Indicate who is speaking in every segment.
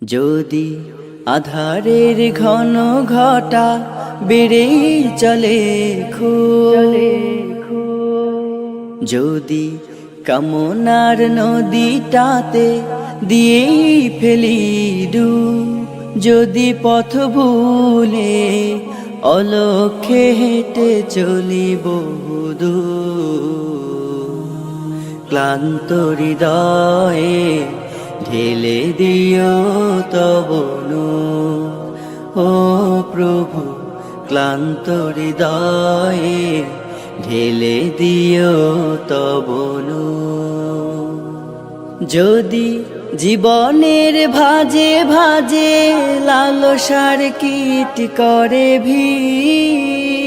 Speaker 1: যদি আধারের ঘন ঘটা বেড়েই চলে যদি কামনার নদীটাতে দিয়েই ফেলি ডুব, যদি পথ ভুলে অলক্ষ্যে হেঁটে চলি বহুদূর, ক্লান্ত হৃদয়ে ঢেলে দিও তব নূর। ও প্রভু, ক্লান্ত হৃদয়ে ঢেলে দিও তব নূর। যদি জীবনের ভাজে ভাজে লালসার কীট করে ভিড়,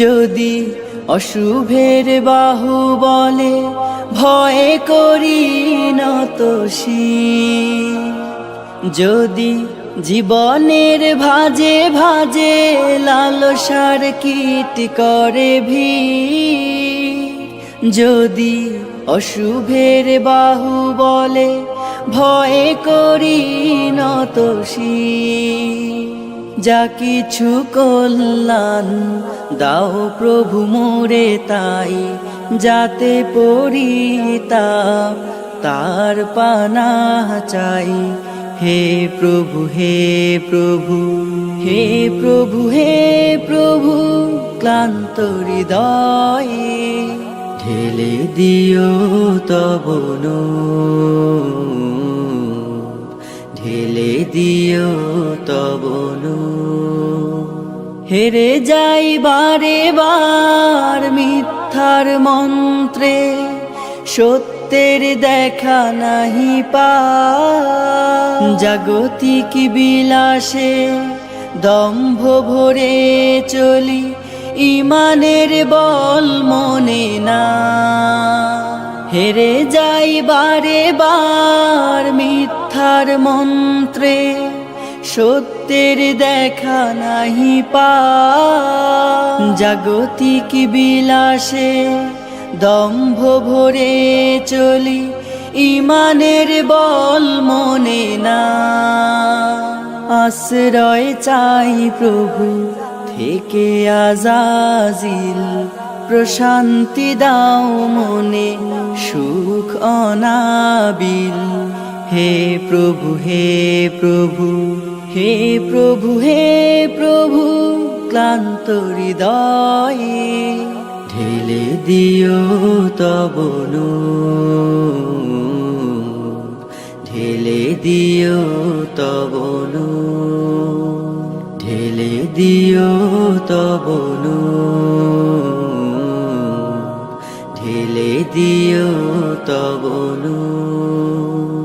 Speaker 1: যদি অশুভের বাহু বলে ভয় করি নত শির, যদি জীবনের ভাজে ভাজে লালসার কীট করে ভিড়, যদি অশুভের বাহু বলে ভয় করি নত শির, যা কিছু কল্যাণ দাও প্রভু মোরে তাই, যাতে পরিতাপ তার পানাহ চাই। হে প্রভু, হে প্রভু, হে প্রভু, হে প্রভু, ক্লান্ত হৃদয়ে ঢেলে দিও তব নূর, ঢেলে দিও তব নূর। হেরে যাই বারে বার মিথ্যার মন্ত্রে, সত্যের দেখা নাহি পাই, জাগতিক বিলাসে দম্ভ ভরে চলি, ইমানের বল মনে না। হেরে যাই বারে বার মিথ্যার মন্ত্রে, সত্যের দেখা নাহি পাই, জাগতিক বিলাসে দম্ভ ভরে চলি, ইমানের বল মনে না। আশ্রয় চাই প্রভু থেকে আজাজিল, প্রশান্তি দাও মনে সুখ অনাবিল। হে প্রভু, হে প্রভু, হে প্রভু, হে প্রভু, ক্লান্ত হৃদয়ে ঢেলে দিও তব নূর, ঢেলে দিও তব নূর, ঢেলে দিও তব নূর, ঢেলে দিও তব নূর।